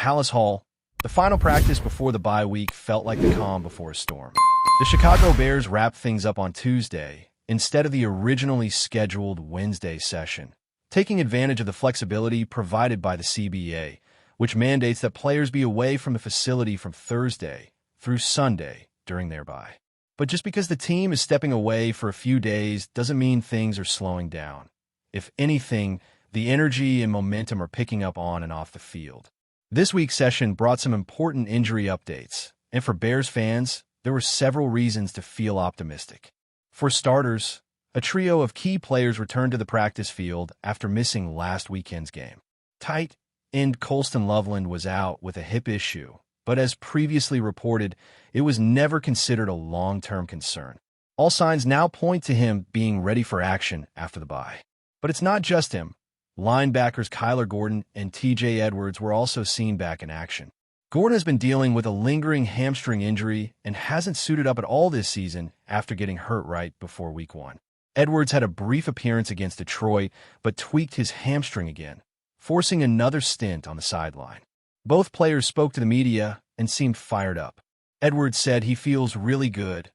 Halas Hall, the final practice before the bye week felt like the calm before a storm. The Chicago Bears wrapped things up on Tuesday instead of the originally scheduled Wednesday session, taking advantage of the flexibility provided by the CBA, which mandates that players be away from the facility from Thursday through Sunday during their bye. But just because the team is stepping away for a few days doesn't mean things are slowing down. If anything, the energy and momentum are picking up on and off the field. This week's session brought some important injury updates, and for Bears fans, there were several reasons to feel optimistic. For starters, a trio of key players returned to the practice field after missing last weekend's game. Tight end Colston Loveland was out with a hip issue, but as previously reported, it was never considered a long-term concern. All signs now point to him being ready for action after the bye. But it's not just him. Linebackers Kyler Gordon and TJ Edwards were also seen back in action. Gordon has been dealing with a lingering hamstring injury and hasn't suited up at all this season after getting hurt right before Week 1. Edwards had a brief appearance against Detroit, but tweaked his hamstring again, forcing another stint on the sideline. Both players spoke to the media and seemed fired up. Edwards said he feels really good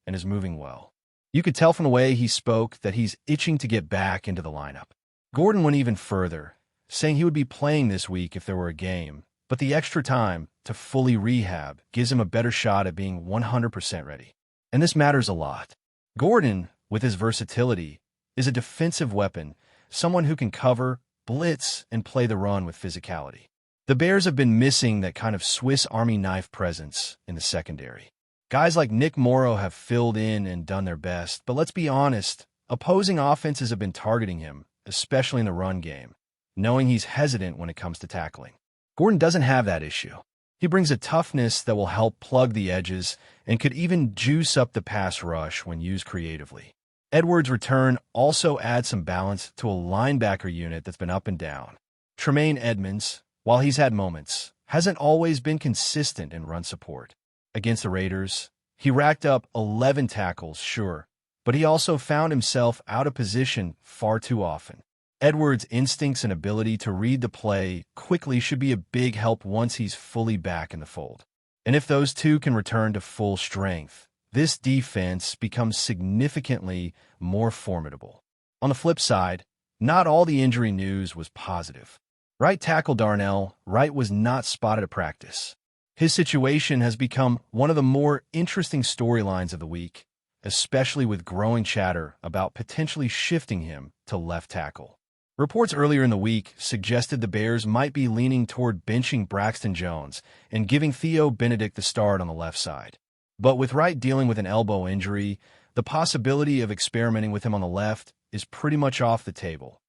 and is moving well. You could tell from the way he spoke that he's itching to get back into the lineup. Gordon went even further, saying he would be playing this week if there were a game, but the extra time to fully rehab gives him a better shot at being 100% ready. And this matters a lot. Gordon, with his versatility, is a defensive weapon, someone who can cover, blitz, and play the run with physicality. The Bears have been missing that kind of Swiss Army knife presence in the secondary. Guys like Nick Morrow have filled in and done their best, but let's be honest, opposing offenses have been targeting him, especially in the run game, knowing he's hesitant when it comes to tackling. Gordon doesn't have that issue. He brings a toughness that will help plug the edges and could even juice up the pass rush when used creatively. Edwards' return also adds some balance to a linebacker unit that's been up and down. Tremaine Edmonds, while he's had moments, hasn't always been consistent in run support. Against the Raiders, he racked up 11 tackles, sure, but he also found himself out of position far too often. Edwards' instincts and ability to read the play quickly should be a big help once he's fully back in the fold. And if those two can return to full strength, this defense becomes significantly more formidable. On the flip side, not all the injury news was positive. Right tackle Darnell Wright was not spotted at practice. His situation has become one of the more interesting storylines of the week, especially with growing chatter about potentially shifting him to left tackle. Reports earlier in the week suggested the Bears might be leaning toward benching Braxton Jones and giving Theo Benedict the start on the left side. But with Wright dealing with an elbow injury, the possibility of experimenting with him on the left is pretty much off the table.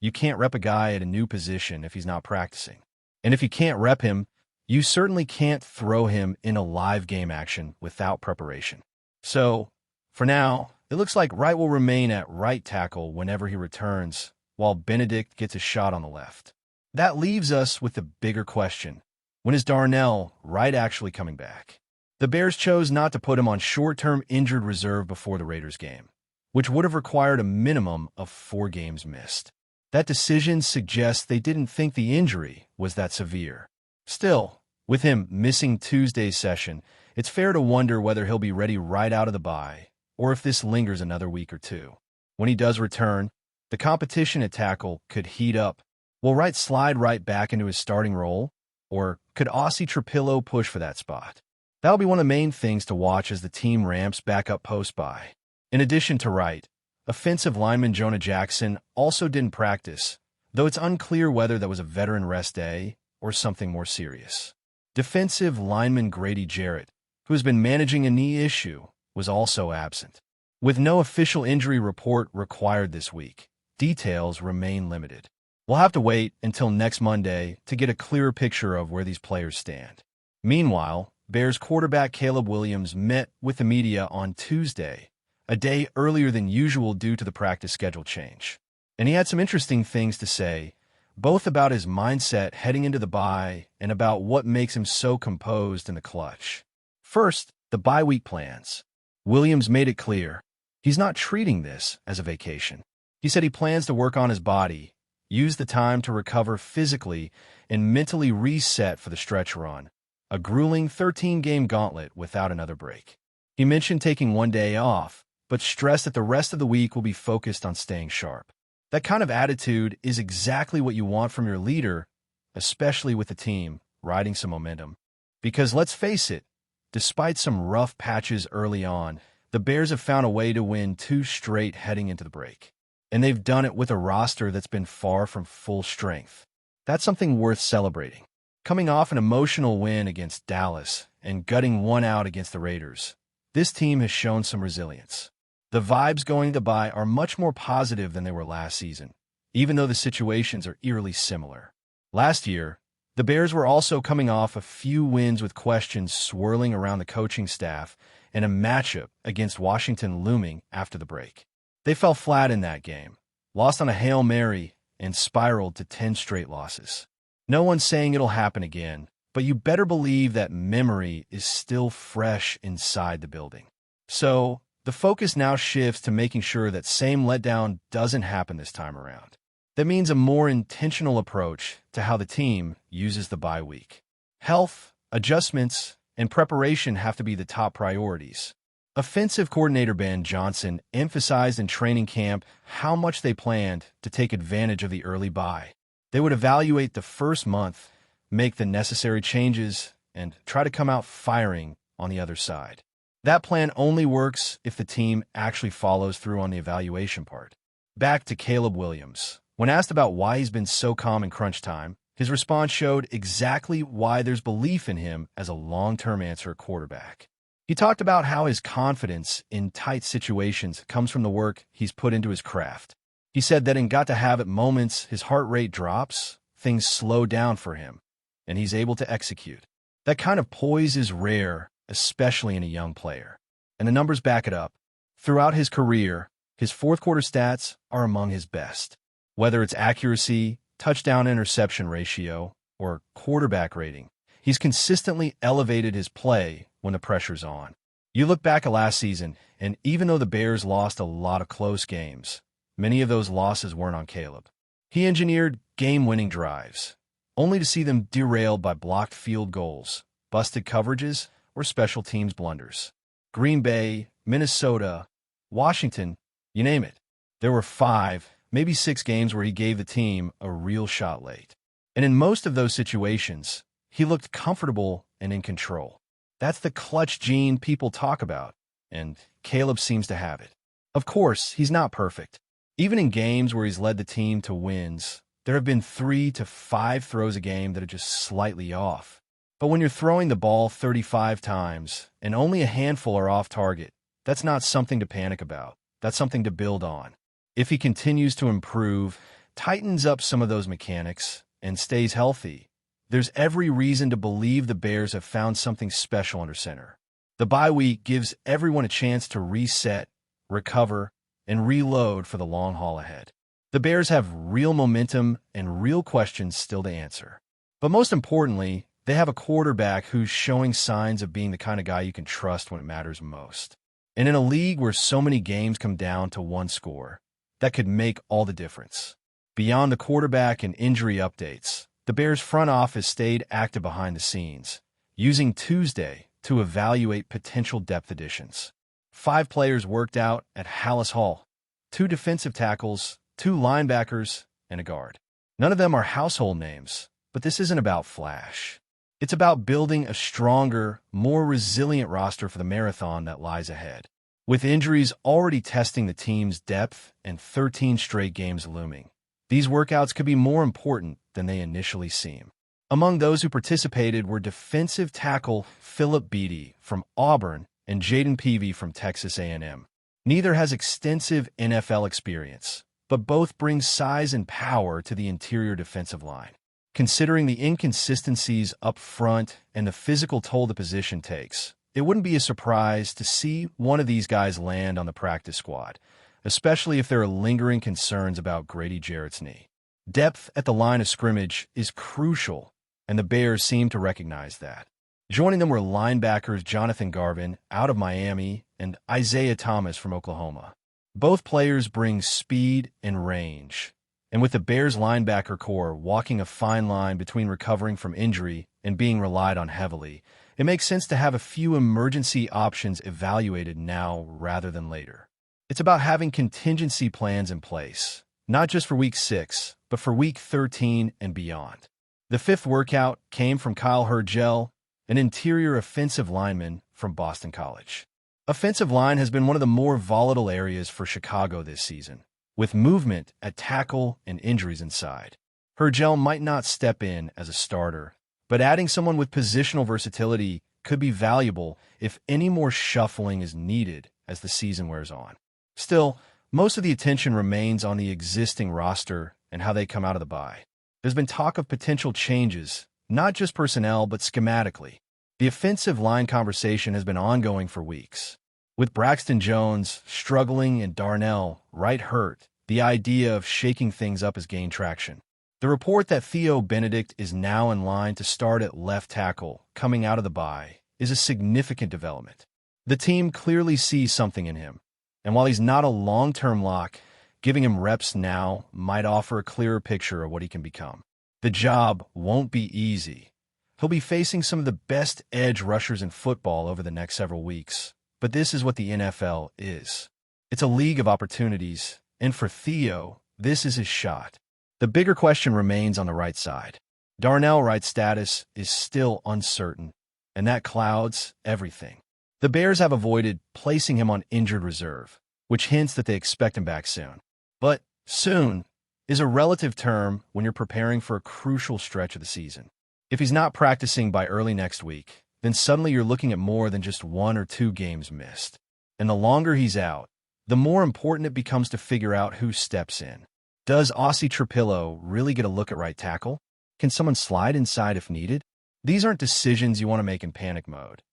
You can't rep a guy at a new position if he's not practicing. And if you can't rep him, you certainly can't throw him in a live game action without preparation. So, for now, it looks like Wright will remain at right tackle whenever he returns, while Benedict gets a shot on the left. That leaves us with the bigger question. When is Darnell Wright actually coming back? The Bears chose not to put him on short-term injured reserve before the Raiders game, which would have required a minimum of 4 games missed. That decision suggests they didn't think the injury was that severe. Still, with him missing Tuesday's session, it's fair to wonder whether he'll be ready right out of the bye, or if this lingers another week or two. When he does return, the competition at tackle could heat up. Will Wright slide right back into his starting role, or could Aussie Trapillo push for that spot? That'll be one of the main things to watch as the team ramps back up post-bye. In addition to Wright, offensive lineman Jonah Jackson also didn't practice, though it's unclear whether that was a veteran rest day or something more serious. Defensive lineman Grady Jarrett, who has been managing a knee issue, was also absent. With no official injury report required this week, details remain limited. We'll have to wait until next Monday to get a clearer picture of where these players stand. Meanwhile, Bears quarterback Caleb Williams met with the media on Tuesday, a day earlier than usual due to the practice schedule change. And he had some interesting things to say, both about his mindset heading into the bye and about what makes him so composed in the clutch. First, the bye week plans. Williams made it clear he's not treating this as a vacation. He said he plans to work on his body, use the time to recover physically and mentally reset for the stretch run, a grueling 13-game gauntlet without another break. He mentioned taking one day off, but stressed that the rest of the week will be focused on staying sharp. That kind of attitude is exactly what you want from your leader, especially with the team riding some momentum. Because let's face it, despite some rough patches early on, the Bears have found a way to win 2 straight heading into the break. And they've done it with a roster that's been far from full strength. That's something worth celebrating. Coming off an emotional win against Dallas and gutting one out against the Raiders, this team has shown some resilience. The vibes going to bye are much more positive than they were last season, even though the situations are eerily similar. Last year, the Bears were also coming off a few wins with questions swirling around the coaching staff and a matchup against Washington looming after the break. They fell flat in that game, lost on a Hail Mary, and spiraled to 10 straight losses. No one's saying it'll happen again, but you better believe that memory is still fresh inside the building. So, the focus now shifts to making sure that same letdown doesn't happen this time around. That means a more intentional approach to how the team uses the bye week. Health, adjustments, and preparation have to be the top priorities. Offensive coordinator Ben Johnson emphasized in training camp how much they planned to take advantage of the early bye. They would evaluate the first month, make the necessary changes, and try to come out firing on the other side. That plan only works if the team actually follows through on the evaluation part. Back to Caleb Williams. When asked about why he's been so calm in crunch time, his response showed exactly why there's belief in him as a long-term answer quarterback. He talked about how his confidence in tight situations comes from the work he's put into his craft. He said that in got-to-have-it moments his heart rate drops, things slow down for him, and he's able to execute. That kind of poise is rare, especially in a young player. And the numbers back it up. Throughout his career, his fourth-quarter stats are among his best. Whether it's accuracy, touchdown-interception ratio, or quarterback rating, he's consistently elevated his play when the pressure's on. You look back at last season, and even though the Bears lost a lot of close games, many of those losses weren't on Caleb. He engineered game-winning drives, only to see them derailed by blocked field goals, busted coverages, or special teams blunders. Green Bay, Minnesota, Washington, you name it. There were 5, maybe 6 games where he gave the team a real shot late. And in most of those situations, he looked comfortable and in control. That's the clutch gene people talk about, and Caleb seems to have it. Of course, he's not perfect. Even in games where he's led the team to wins, there have been 3 to 5 throws a game that are just slightly off. But when you're throwing the ball 35 times and only a handful are off target, that's not something to panic about. That's something to build on. If he continues to improve, tightens up some of those mechanics, and stays healthy, there's every reason to believe the Bears have found something special under center. The bye week gives everyone a chance to reset, recover, and reload for the long haul ahead. The Bears have real momentum and real questions still to answer. But most importantly, they have a quarterback who's showing signs of being the kind of guy you can trust when it matters most. And in a league where so many games come down to one score, that could make all the difference. Beyond the quarterback and injury updates, the Bears front office stayed active behind the scenes, using Tuesday to evaluate potential depth additions. 5 players worked out at Halas Hall, 2 defensive tackles, 2 linebackers, and a guard. None of them are household names, but this isn't about flash. It's about building a stronger, more resilient roster for the marathon that lies ahead. With injuries already testing the team's depth and 13 straight games looming, these workouts could be more important than they initially seem. Among those who participated were defensive tackle Phillip Beatty from Auburn and Jaden Peavy from Texas A&M. Neither has extensive NFL experience, but both bring size and power to the interior defensive line. Considering the inconsistencies up front and the physical toll the position takes, it wouldn't be a surprise to see one of these guys land on the practice squad, especially if there are lingering concerns about Grady Jarrett's knee. Depth at the line of scrimmage is crucial, and the Bears seem to recognize that. Joining them were linebackers Jonathan Garvin out of Miami and Isaiah Thomas from Oklahoma. Both players bring speed and range, And with the Bears linebacker core walking a fine line between recovering from injury and being relied on heavily, it makes sense to have a few emergency options evaluated now rather than later. It's about having contingency plans in place, not just for Week 6, but for Week 13 and beyond. The fifth workout came from KHALIL, an interior offensive lineman from Boston College. Offensive line has been one of the more volatile areas for Chicago this season, with movement at tackle and injuries inside. KHALIL might not step in as a starter, but adding someone with positional versatility could be valuable if any more shuffling is needed as the season wears on. Still, most of the attention remains on the existing roster and how they come out of the bye. There's been talk of potential changes, not just personnel, but schematically. The offensive line conversation has been ongoing for weeks. With Braxton Jones struggling and Darnell right hurt, the idea of shaking things up has gained traction. The report that Theo Benedict is now in line to start at left tackle coming out of the bye is a significant development. The team clearly sees something in him, and while he's not a long-term lock, giving him reps now might offer a clearer picture of what he can become. The job won't be easy. He'll be facing some of the best edge rushers in football over the next several weeks, but this is what the NFL is. It's a league of opportunities, and for Theo, this is his shot. The bigger question remains on the right side. Darnell Wright's status is still uncertain, and that clouds everything. The Bears have avoided placing him on injured reserve, which hints that they expect him back soon. But soon is a relative term when you're preparing for a crucial stretch of the season. If he's not practicing by early next week, then suddenly you're looking at more than just 1 or 2 games missed. And the longer he's out, the more important it becomes to figure out who steps in. Does Aussie Trapillo really get a look at right tackle? Can someone slide inside if needed? These aren't decisions you want to make in panic mode.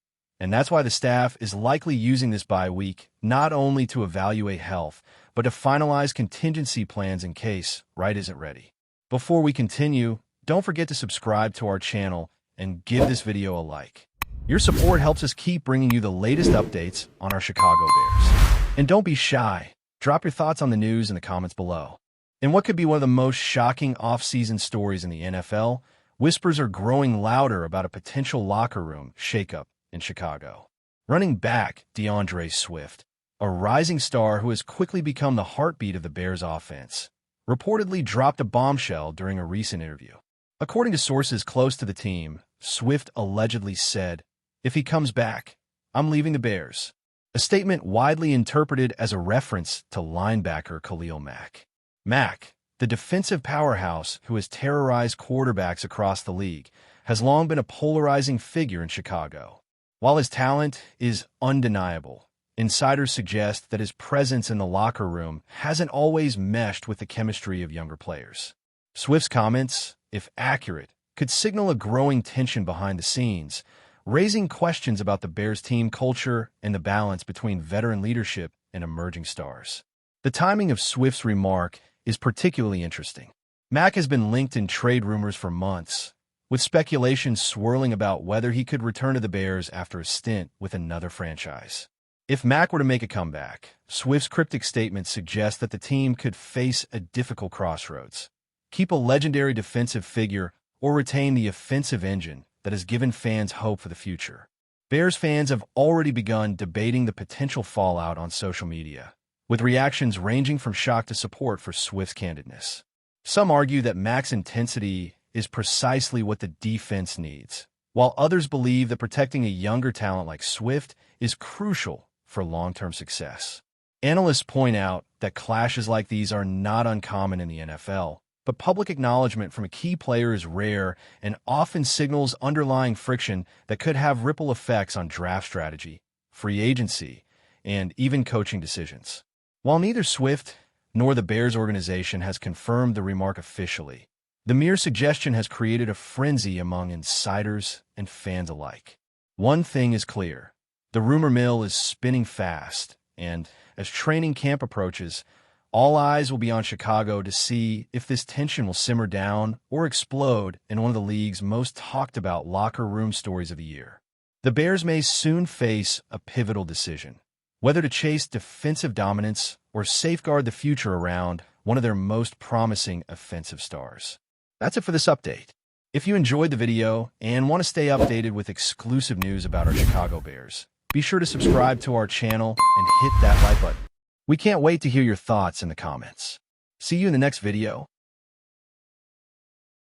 And that's why the staff is likely using this bye week not only to evaluate health, but to finalize contingency plans in case Wright isn't ready. Before we continue, don't forget to subscribe to our channel and give this video a like. Your support helps us keep bringing you the latest updates on our Chicago Bears. And don't be shy. Drop your thoughts on the news in the comments below. In what could be one of the most shocking off-season stories in the NFL, whispers are growing louder about a potential locker room shakeup in Chicago. Running back DeAndre Swift, a rising star who has quickly become the heartbeat of the Bears offense, reportedly dropped a bombshell during a recent interview. According to sources close to the team, Swift allegedly said, "If he comes back, I'm leaving the Bears," a statement widely interpreted as a reference to linebacker KHALIL MACK. MACK, the defensive powerhouse who has terrorized quarterbacks across the league, has long been a polarizing figure in Chicago. While his talent is undeniable, insiders suggest that his presence in the locker room hasn't always meshed with the chemistry of younger players. Swift's comments, if accurate, could signal a growing tension behind the scenes, raising questions about the Bears' team culture and the balance between veteran leadership and emerging stars. The timing of Swift's remark is particularly interesting. Mack has been linked in trade rumors for months, with speculation swirling about whether he could return to the Bears after a stint with another franchise. If Mack were to make a comeback, Swift's cryptic statement suggests that the team could face a difficult crossroads: keep a legendary defensive figure or retain the offensive engine that has given fans hope for the future. Bears fans have already begun debating the potential fallout on social media, with reactions ranging from shock to support for Swift's candidness. Some argue that Mack's intensity is precisely what the defense needs, while others believe that protecting a younger talent like Swift is crucial for long-term success. Analysts point out that clashes like these are not uncommon in the NFL, but public acknowledgement from a key player is rare and often signals underlying friction that could have ripple effects on draft strategy, free agency, and even coaching decisions. While neither Swift nor the Bears organization has confirmed the remark officially, the mere suggestion has created a frenzy among insiders and fans alike. One thing is clear: the rumor mill is spinning fast, and as training camp approaches, all eyes will be on Chicago to see if this tension will simmer down or explode in one of the league's most talked about locker room stories of the year. The Bears may soon face a pivotal decision: whether to chase defensive dominance or safeguard the future around one of their most promising offensive stars. That's it for this update. If you enjoyed the video and want to stay updated with exclusive news about our Chicago Bears, be sure to subscribe to our channel and hit that like button. We can't wait to hear your thoughts in the comments. See you in the next video.